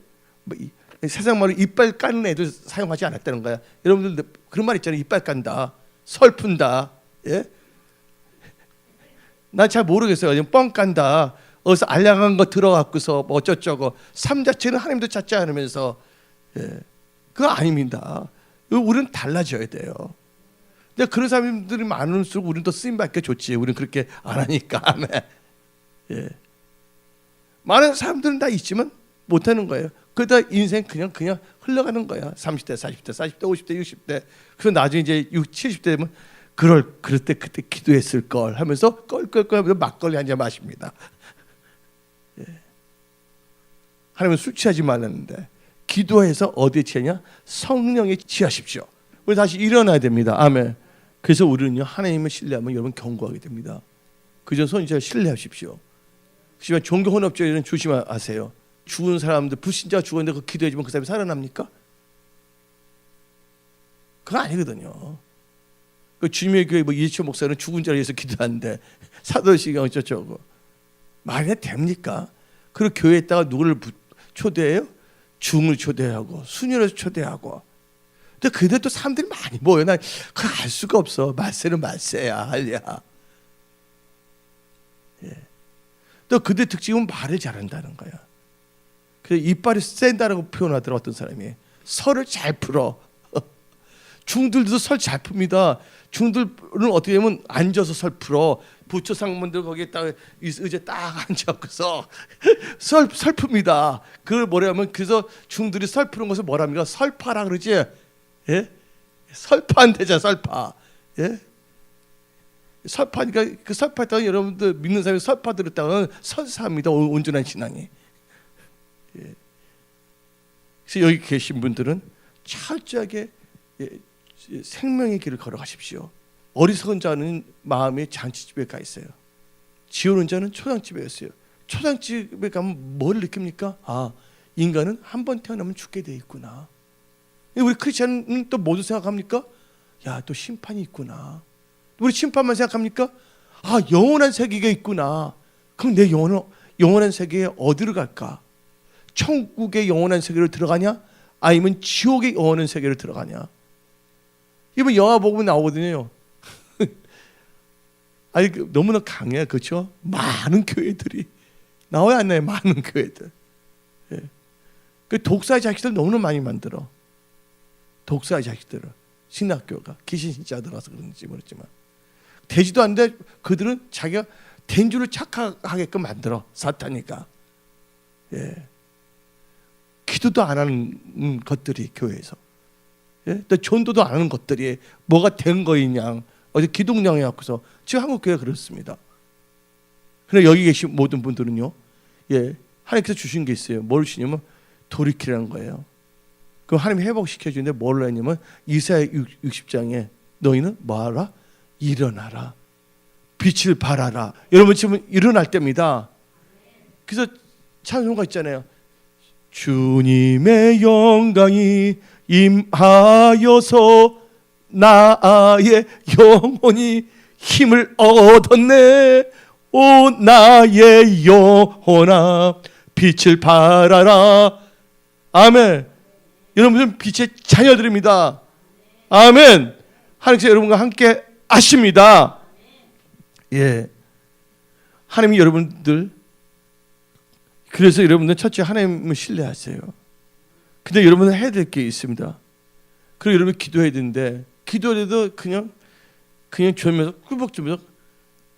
S1: 세상 말로 이빨 까는 애들 사용하지 않았다는 거야. 여러분들 그런 말 있잖아요. 이빨 깐다, 설 푼다. 예? 난 잘 모르겠어요. 그냥 뻥 깐다. 어디서 알량한 거 들어갖고서 뭐 어쩌저쩌고 삶 자체는 하나님도 찾지 않으면서 그거 아닙니다. 우리는 달라져야 돼요. 근데 그런 사람들이 많을수록 우리는 더 쓰임받기 좋지. 우리는 그렇게 안 하니까. 많은 사람들은 다 있지만 못하는 거예요. 그러다 인생 그냥 흘러가는 거야. 30대, 40대, 40대, 50대, 60대. 그래서 나중에 이제 60, 70대 되면 그럴 때 그때 기도했을 걸 하면서 껄껄껄 하면서 막걸리 한 잔 마십니다. 하나님은 술 취하지 말라는데 기도해서 어디에 취하냐? 성령에 취하십시오. 우리 다시 일어나야 됩니다. 아멘. 그래서 우리는요 하나님을 신뢰하면 여러분 경고하게 됩니다. 그저 선지자를 신뢰하십시오. 하지만 종교 혼합주의는 조심하세요. 죽은 사람들 불신자가 죽었는데 그 기도해주면 그 사람이 살아납니까? 그건 아니거든요. 그 주님의 교회 뭐 이혜철 목사는 죽은 자를 위해서 기도하는데 사도시경 어쩌고 말이 됩니까? 그리고 교회에다가 누구를 초대해요? 중을 초대하고 순혈을 초대하고. 근데 그때 또 사람들이 많이 모여. 난 그걸 알 수가 없어. 말세는 말세야 할야. 또 그때 특징은 말을 잘한다는 거야. 그래서 이빨이 센다라고 표현하더라고 어떤 사람이. 설을 잘 풀어. 중들도 설 잘 풉니다. 중들은 어떻게 하면 앉아서 설 풀어. 부처 상문들 거기에 딱 의자에 딱 앉아서 설 풉니다. 그걸 뭐라면 그래서 중들이 설 푸는 것을 뭐랍니까? 설파라 그러지. 예? 설파한대잖아 설파. 예? 설파니까 그 설파했다가 여러분들 믿는 사람이 설파 들었다가는 설사합니다. 온전한 신앙이. 예. 그래서 여기 계신 분들은 철저하게 생명의 길을 걸어가십시오. 어리석은 자는 마음이 장치집에 가 있어요. 지혜로운 자는 초장집에 있어요. 초장집에 가면 뭘 느낍니까? 아, 인간은 한 번 태어나면 죽게 돼 있구나. 우리 크리스천은 또 뭐도 생각합니까? 야, 또 심판이 있구나. 우리 심판만 생각합니까? 아, 영원한 세계가 있구나. 그럼 내 영원한 세계에 어디로 갈까? 천국의 영원한 세계로 들어가냐? 아니면 지옥의 영원한 세계로 들어가냐? 이번 영화 보면 나오거든요. 아니, 너무나 강해, 그렇죠? 많은 교회들이 나와야 안 나요? 많은 교회들. 예. 그 독사의 자식들 너무나 많이 만들어. 독사의 자식들을 신학교가 귀신 신자들어서 그런지 모르지만 되지도 않는데 그들은 자기가 된 줄을 착각하게끔 만들어, 사탄이니까. 예. 기도도 안 하는 것들이 교회에서, 예? 또 전도도 안 하는 것들이 뭐가 된 거이냐, 어제 기독령에 갖고서 지금 한국 교회가 그렇습니다. 그런데 여기 계신 모든 분들은요, 예, 하나님께서 주신 게 있어요. 뭘 주냐면 돌이키라는 거예요. 그럼 하나님이 회복시켜 주는데 뭘 하냐면 이사야 60장에 너희는 뭐하라? 일어나라, 빛을 발하라. 여러분 지금 일어날 때입니다. 그래서 찬송가 있잖아요. 주님의 영광이 임하여서 나의 영혼이 힘을 얻었네. 오 나의 영혼아 빛을 발하라. 아멘. 여러분들은 빛의 자녀들입니다. 아멘. 하나님께서 여러분과 함께 하십니다. 예. 하나님이 여러분들, 그래서 여러분들 첫째 하나님을 신뢰하세요. 근데 여러분은 해야 될 게 있습니다. 그리고 여러분 기도해야 되는데, 기도해도 그냥 졸면서 꿀벅주면서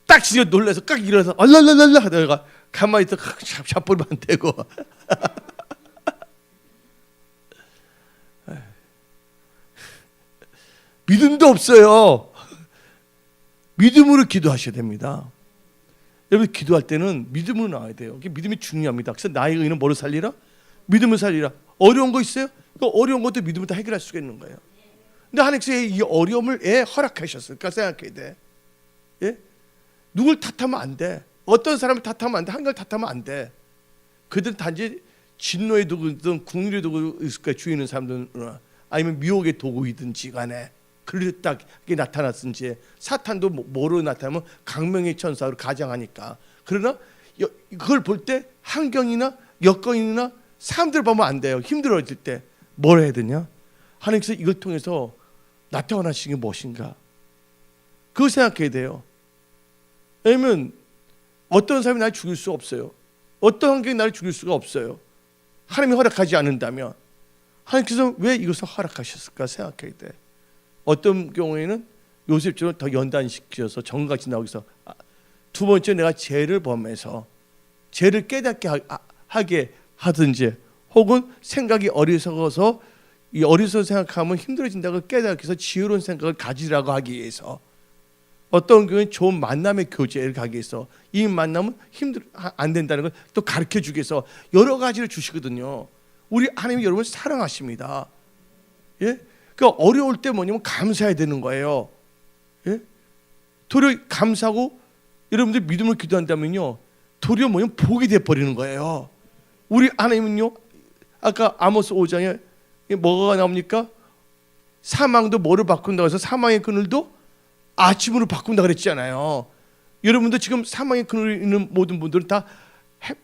S1: 딱 진짜 놀라서 딱 일어나서 얼랄랄랄라 하다가 가만히 있다가 샷볼만 대고 믿음도 없어요. 믿음으로 기도하셔야 됩니다. 여러분 기도할 때는 믿음으로 나와야 돼요. 믿음이 중요합니다. 그래서 나의 의는 뭐로 살리라? 믿음을 살리라. 어려운 거 있어요? 그 어려운 것도 믿음으로 다 해결할 수가 있는 거예요. 근데 하나님께서 이 어려움을 왜 허락하셨을까 생각해야 돼. 예? 누굴 탓하면 안 돼. 어떤 사람을 탓하면 안 돼. 한결 탓하면 안 돼. 그들은 단지 진노의 도구든 궁리의 도구 있을 거야. 주인은 사람들은 아니면 미혹의 도구이든지 간에 그렇게 나타났든지, 사탄도 뭐로 나타나면 강명의 천사로 가장하니까. 그러나 그걸 볼 때 환경이나 여건이나 사람들 보면 안 돼요. 힘들어질 때 뭘 해야 되냐? 하나님께서 이걸 통해서 나타나신 게 무엇인가? 그걸 생각해야 돼요. 왜냐면 어떤 사람이 나를 죽일 수 없어요. 어떤 환경이 나를 죽일 수가 없어요. 하나님이 허락하지 않는다면 하나님께서 왜 이것을 허락하셨을까 생각해야 돼. 어떤 경우에는 요셉처럼 더 연단시켜서 정같이 나오기서, 두 번째 내가 죄를 범해서 죄를 깨닫게 하게 하든지, 혹은 생각이 어리석어서 이 어리석어 생각하면 힘들어진다고 깨닫게 해서 지혜로운 생각을 가지라고 하기 위해서, 어떤 경우는 좋은 만남의 교제를 가기 위해서, 이 만남은 안 된다는 걸 또 가르쳐 주기 위해서 여러 가지를 주시거든요. 우리 하나님이 여러분을 사랑하십니다. 예? 그 어려울 때 뭐냐면 감사해야 되는 거예요. 예? 도리어 감사하고 여러분들 믿음을 기도한다면요, 도리어 뭐냐면 복이 돼 버리는 거예요. 우리 하나님은요, 아까 아모스 5장에 뭐가 나옵니까? 사망도 뭐로 바꾼다고 해서 사망의 그늘도 아침으로 바꾼다 그랬잖아요. 여러분도 지금 사망의 그늘에 있는 모든 분들은 다 확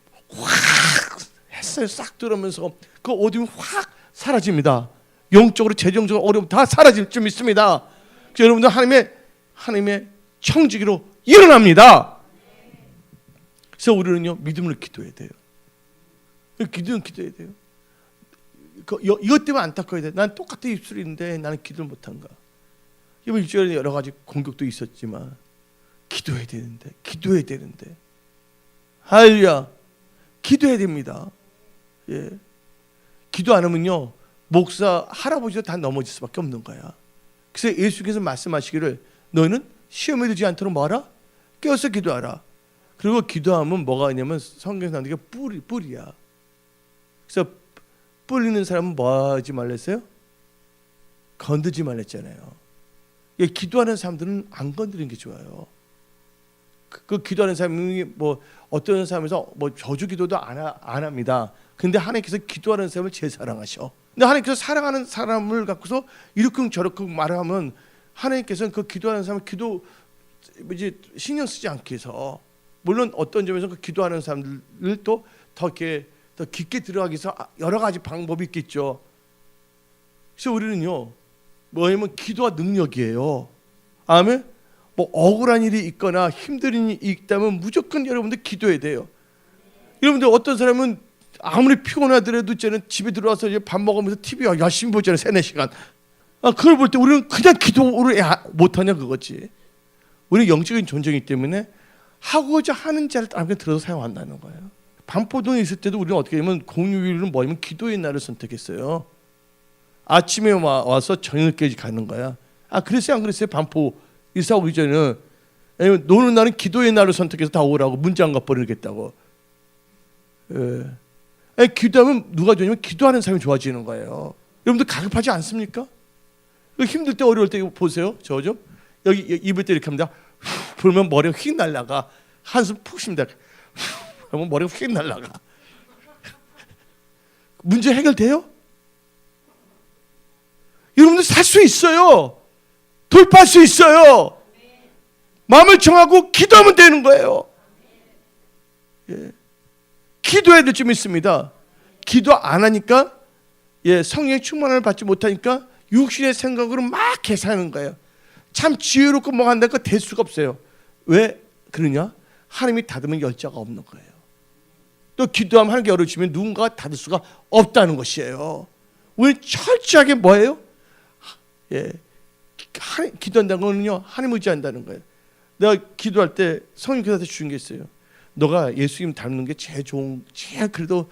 S1: 햇살 싹 들어오면서 그 어둠이 확 사라집니다. 영적으로 재정적으로 어려움 다 사라질 줄 믿습니다. 여러분들 하나님의 청지기로 일어납니다. 그래서 우리는요, 믿음으로 기도해야 돼요. 기도해야 돼요. 이것 때문에 안타까워야 돼. 난 똑같은 입술인데 나는 기도를 못한가. 이번 일주일에 여러 가지 공격도 있었지만 기도해야 되는데 할렐루야, 기도해야 됩니다. 예. 기도 안 하면요, 목사 할아버지도 다 넘어질 수밖에 없는 거야. 그래서 예수께서 말씀하시기를 너희는 시험에 들지 않도록 뭐하라? 깨어서 기도하라. 그리고 기도하면 뭐가 있냐면 성경에서 나오는 게 뿔이야. 그래서 뿔 있는 사람은 뭐 하지 말랬어요? 건드지 말랬잖아요. 기도하는 사람들은 안 건드리는 게 좋아요. 그 기도하는 사람이 뭐 어떤 사람에서 뭐 저주 기도도 안 합니다. 근데 하나님께서 기도하는 사람을 제일 사랑하셔. 근데 하나님께서 사랑하는 사람을 갖고서 이렇게 저렇게 말하면 하나님께서는 그 기도하는 사람 기도 이제 신경 쓰지 않게 해서, 물론 어떤 점에서 그 기도하는 사람들을 또 더 이렇게 더 깊게 들어가기 위해서 여러 가지 방법이 있겠죠. 그래서 우리는요 뭐냐면 기도가 능력이에요. 아멘. 뭐 억울한 일이 있거나 힘든 일이 있다면 무조건 여러분들 기도해야 돼요. 여러분들 어떤 사람은 아무리 피곤하더라도 이제는 집에 들어와서 이제 밥 먹으면서 TV 열심히 보잖아요. 3-4시간. 그걸 볼 때 우리는 그냥 기도를 못하냐 그거지. 우리는 영적인 존재이기 때문에 하고자 하는 자를 따르게 들어서 사용한다는 거예요. 반포동에 있을 때도 우리는 어떻게 하면 공휴일은 뭐냐면 기도의 날을 선택했어요. 아침에 와서 저녁까지 가는 거야. 그랬어요 안 그랬어요? 반포 이사 오기 전에는 노는 날은 기도의 날을 선택해서 다 오라고 문제 안 갚아버리겠다고. 기도하면 누가 좋냐면 기도하는 사람이 좋아지는 거예요. 여러분들 가급하지 않습니까? 힘들 때 어려울 때 보세요. 저 좀 여기 입을 때 이렇게 합니다. 불면 머리가 휙 날아가. 한숨 푹 쉽니다. 그러면 머리가 휙 날아가. 문제 해결돼요? 여러분들 살 수 있어요. 돌파할 수 있어요. 마음을 정하고 기도하면 되는 거예요. 기도해야 될 점이 있습니다. 기도 안 하니까 성령의 충만함을 받지 못하니까 육신의 생각으로 막 계산하는 거예요. 참 지혜롭고 뭐 한다니까 될 수가 없어요. 왜 그러냐? 하나님이 닫으면 열자가 없는 거예요. 또 기도하면 하나님께 열어주시면 누군가가 닫을 수가 없다는 것이에요. 우리 철저하게 뭐예요? 기도한다는 거는요 하나님 의지한다는 거예요. 내가 기도할 때 성령께서 주신 게 있어요. 너가 예수님 닮는 게 제일 좋은, 제일 그래도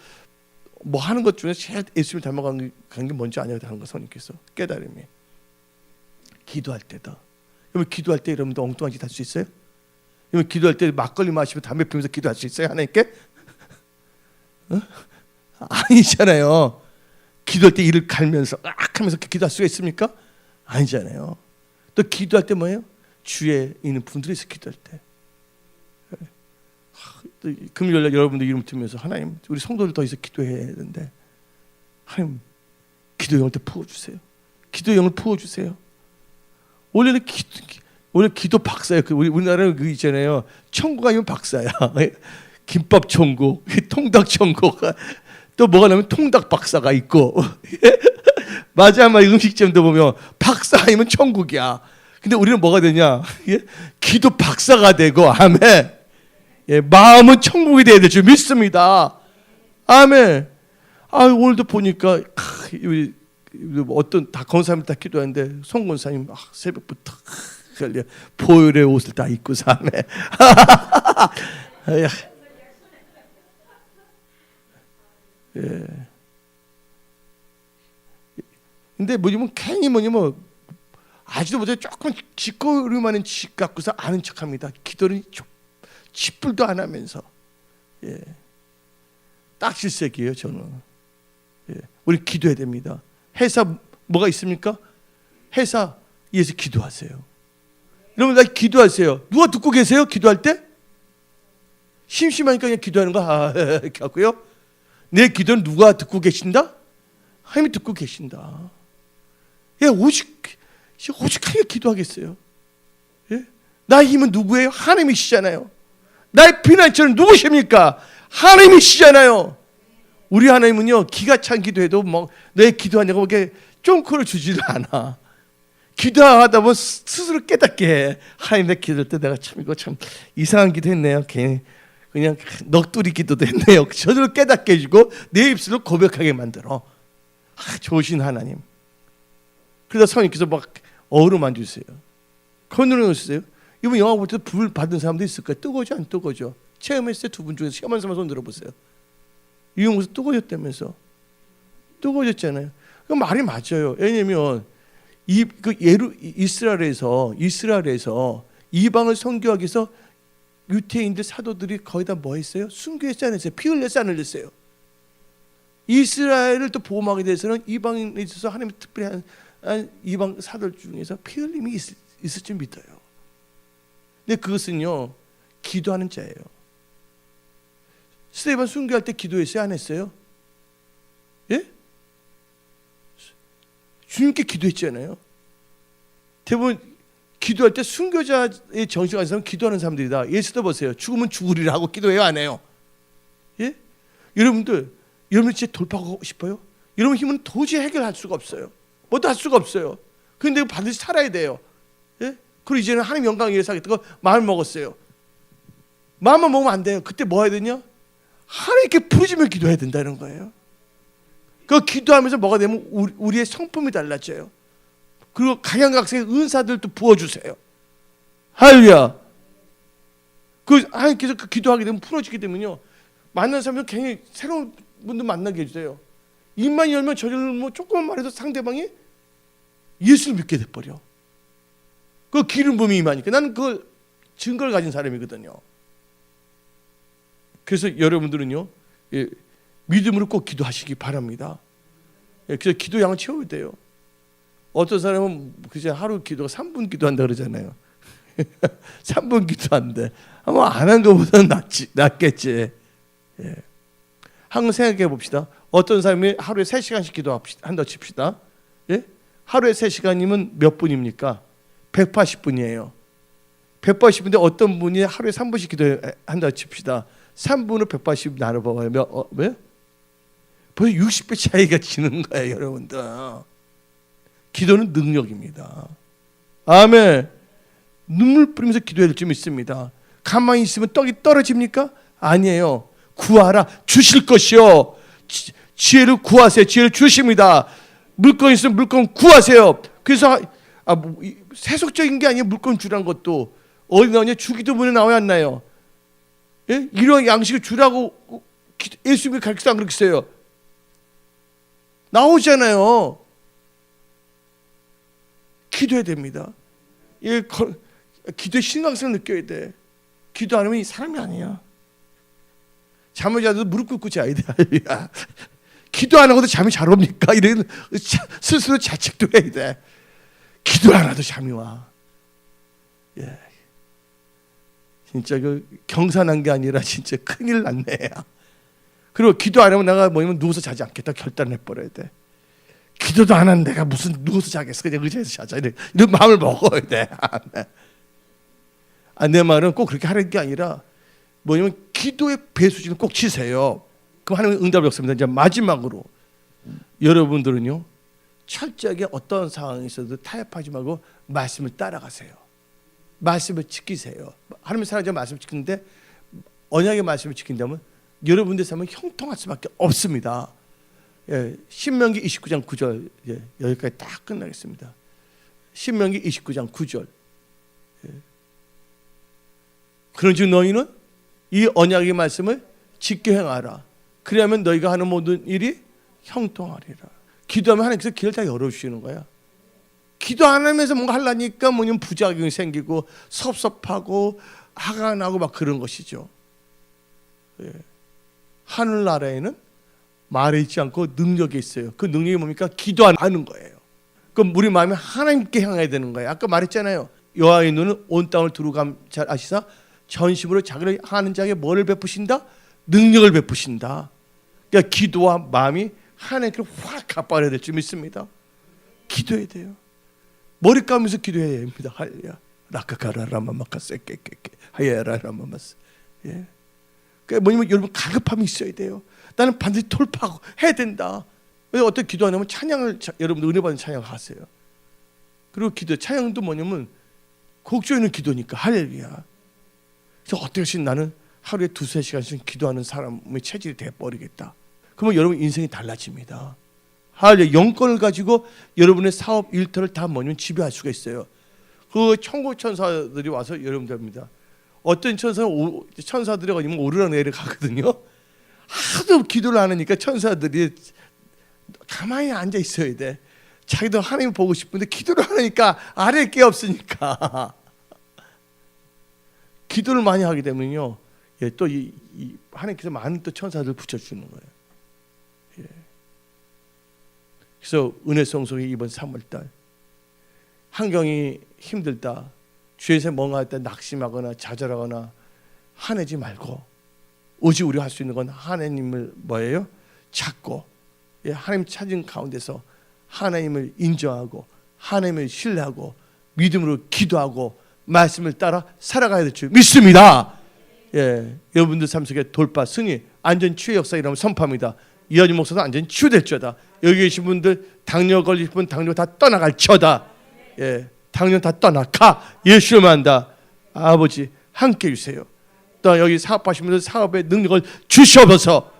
S1: 뭐 하는 것 중에 제일 예수님 닮아가는 게 뭔지 아냐고 하는 거 성령께서 깨달음이. 기도할 때다. 여러분 기도할 때 여러분도 엉뚱한 짓 할 수 있어요? 여러분 기도할 때 막걸리 마시고 담배 피우면서 기도할 수 있어요 하나님께? 아니잖아요. 기도할 때 이를 갈면서 하면서 기도할 수가 있습니까? 아니잖아요. 또 기도할 때 뭐예요? 주에 있는 분들이 있어. 기도할 때 금요일날 여러분들 이름 들으면서 하나님 우리 성도들 더 있어 기도해야 되는데 하나님 기도 영을 때 부어주세요. 기도 영을 부어주세요. 원래 기도 박사예요. 우리나라는 그 있잖아요. 천국 아니면 박사야. 김밥 천국, 통닭 천국. 또 뭐가 나면 통닭 박사가 있고 마지막 음식점도 보면 박사 아니면 천국이야. 근데 우리는 뭐가 되냐? 기도 박사가 되고 아멘. 마음은 천국이 돼야 될 줄 믿습니다. 아멘. 오늘도 보니까 우리 어떤 다 권사님 다 기도하는데 송 권사님 새벽부터 보혈의 옷을 다 입고 사네. 근데 뭐냐면 괜히 뭐냐면 아직도 못해 조금 짓거리만한 짓 갖고서 아는 척합니다. 기도는 짓불도 안 하면서 딱 질색이에요. 저는 우리 기도해야 됩니다. 회사 뭐가 있습니까? 회사에서 기도하세요. 여러분 나 기도하세요. 누가 듣고 계세요? 기도할 때? 심심하니까 그냥 기도하는 거 이렇게 하고요. 내 기도는 누가 듣고 계신다? 하나님이 듣고 계신다. 오직 하나님 기도하겠어요. 나의 힘은 누구예요? 하나님이시잖아요. 나의 피난처는 누구십니까? 하나님이시잖아요. 우리 하나님은요 기가 찬 기도해도 뭐 내 기도하냐고 이렇게 쫑크를 주지도 않아. 기도하다 보면 스스로 깨닫게 해. 하나님 내 기도할 때 내가 참 이거 참 이상한 기도했네요. 그냥 넋두리 기도도 했네요. 저절로 깨닫게 해주고 내 입술로 고백하게 만들어. 좋으신 하나님. 그러다 성령께서 막 어루만 주세요. 건드려 놓으세요. 이번 영화 볼 때 불 받은 사람도 있을 거예요. 뜨거워져 안 뜨거워져? 체험했을 때 두 분 중에서 체험한 사람 손 들어보세요. 이용해서 뜨거워졌다면서. 뜨거워졌잖아요. 그 말이 맞아요. 왜냐면 이스라엘에서 이방을 선교하기 위해서 유태인들 사도들이 거의 다 뭐 했어요? 순교했지 않았어요? 피 흘렸지 안 흘렸어요? 이스라엘을 또 보호하기 위해서는 이방인에 있어서 하나님이 특별히 한 이방 사도들 중에서 피 흘림이 있을 줄 믿어요. 근데 그것은요, 기도하는 자예요. 스데반 순교할 때 기도했어요? 안 했어요? 예? 주님께 기도했잖아요. 대부분 기도할 때 순교자의 정신 가진 사람은 기도하는 사람들이다. 예수도 보세요. 죽으면 죽으리라 하고 기도해요? 안 해요? 예? 여러분 진짜 돌파하고 싶어요? 여러분 힘은 도저히 해결할 수가 없어요. 뭐도 할 수가 없어요. 그런데 반드시 살아야 돼요. 예? 그리고 이제는 하나님 영광을 위해서 하겠다고 마음을 먹었어요. 마음만 먹으면 안 돼요. 그때 뭐 해야 되냐? 하나님께 부르짖으며 기도해야 된다는 거예요. 그 기도하면서 뭐가 되면 우리의 성품이 달라져요. 그리고 각양각색의 은사들도 부어주세요. 할렐루야. 그 하나님께서 그 기도하게 되면 풀어지게 되면요, 만난 사람은 굉장히 새로운 분들 만나게 해주세요. 입만 열면 저절로 뭐 조금만 말해도 상대방이 예수를 믿게 돼버려. 그 기름 부음이 임하니까. 나는 그 증거를 가진 사람이거든요. 그래서 여러분들은요, 믿음으로 꼭 기도하시기 바랍니다. 그래서 기도 양을 채워야 돼요. 어떤 사람은 그저 하루 기도가 3분 기도한다 그러잖아요. 3분 기도한대. 아마 안 한 것보다는 낫겠지. 예. 한번 생각해 봅시다. 어떤 사람이 하루에 3시간씩 기도한다 칩시다. 예? 하루에 3시간이면 몇 분입니까? 180분이에요. 180분인데 어떤 분이 하루에 3분씩 기도한다 칩시다. 3분을 180 나눠봐봐요. 왜? 벌써 60배 차이가 지는 거예요, 여러분들. 기도는 능력입니다. 아멘. 눈물 뿌리면서 기도해야 될 줄 믿습니다. 가만히 있으면 떡이 떨어집니까? 아니에요. 구하라. 주실 것이요. 지혜를 구하세요. 지혜를 주십니다. 물건 있으면 물건 구하세요. 그래서 세속적인 게 아니에요. 물건 주라는 것도. 어디 나오냐? 주기도문에 나와야 안 나요. 예? 이런 양식을 주라고 예수님이 가르치도 안 그렇겠어요. 나오잖아요. 기도해야 됩니다. 기도의 신앙성을 느껴야 돼. 기도 안 하면 이 사람이 아니야. 잠을 자도 무릎 꿇고 자야 돼. 기도 안 하고도 잠이 잘 옵니까? 이런 스스로 자책도 해야 돼. 기도 안 해도 잠이 와. 예. 진짜 그 경사난 게 아니라 진짜 큰일 났네. 그리고 기도 안 하면 내가 뭐냐면 누워서 자지 않겠다 결단을 해버려야 돼. 기도도 안 하는 내가 무슨 누워서 자겠어. 그냥 의자에서 자자. 이런 마음을 먹어야 돼. 내 말은 꼭 그렇게 하는 게 아니라 뭐냐면 기도의 배수진을 꼭 치세요. 그럼 하나님은 응답이 없습니다. 이제 마지막으로 여러분들은요, 철저하게 어떤 상황에 있어도 타협하지 말고 말씀을 따라가세요. 말씀을 지키세요. 하나님의 사랑자 말씀을 지키는데 언약의 말씀을 지킨다면 여러분들 삶은 형통할 수밖에 없습니다. 예, 신명기 29장 9절 여기까지 딱 끝나겠습니다. 신명기 29장 9절. 예. 그런즉 너희는 이 언약의 말씀을 지켜 행하라. 그래야만 너희가 하는 모든 일이 형통하리라. 기도하면 하나님께서 길을 다 열어주시는 거야. 기도 안 하면서 뭔가 하려니까 뭐냐면 부작용이 생기고 섭섭하고 화가 나고 막 그런 것이죠. 예. 하늘나라에는 말에 있지 않고 능력이 있어요. 그 능력이 뭡니까? 기도 안 하는 거예요. 그럼 우리 마음이 하나님께 향해야 되는 거예요. 아까 말했잖아요. 여호와의 눈은 온 땅을 두루감 잘 아시사 전심으로 자기를 하는 자에게 뭐를 베푸신다? 능력을 베푸신다. 그러니까 기도와 마음이 하나님께 확 갚아야 될 줄 믿습니다. 기도해야 돼요. 머리 감으면서 기도해야 됩니다. 할렐루야. 라카카라라마마카세 깨깨깨 하야라라마마스. 예. 그러니까 뭐냐면 여러분 가급함이 있어야 돼요. 나는 반드시 돌파하고 해야 된다. 어떻게 기도하냐면 찬양을 여러분들 은혜 받는 찬양을 하세요. 그리고 기도 찬양도 뭐냐면 곡조 있는 기도니까 할렐루야. 그래서 어떻게 나는 하루에 2-3시간씩 기도하는 사람의 체질이 돼버리겠다. 그러면 여러분 인생이 달라집니다. 할렐루야. 영권을 가지고 여러분의 사업 일터를 다 뭐냐면 지배할 수가 있어요. 그 천국 천사들이 와서 여러분들 합니다. 어떤 천사들이 아니면 오르락 내리락 하거든요. 하도 기도를 안 하니까 천사들이 가만히 앉아 있어야 돼. 자기도 하나님 보고 싶은데 기도를 하니까 아래에 게 없으니까 기도를 많이 하게 되면요, 예, 또 이 하나님께서 많은 또 천사들을 붙여주는 거예요. 예. 그래서 은혜 성속이 이번 3월달 환경이 힘들다, 주에서 멍할 때 낙심하거나 좌절하거나 화내지 말고 오직 우리가 할 수 있는 건 하나님을 뭐예요? 찾고, 예, 하나님 찾은 가운데서 하나님을 인정하고 하나님을 신뢰하고 믿음으로 기도하고 말씀을 따라 살아가야 될 줄 믿습니다. 예, 여러분들 삶 속에 돌파, 승리, 안전 치유 역사 이라면 선포합니다. 이현희 목사도 안전 치유될 줄다. 여기 계신 분들 당뇨 걸리신 분 당뇨 다 떠나갈 처다. 예, 당뇨 다 떠나가. 예수를 만다. 아버지 함께 해주세요. 또 여기 사업하시는 분들 사업의 능력을 주시옵소서.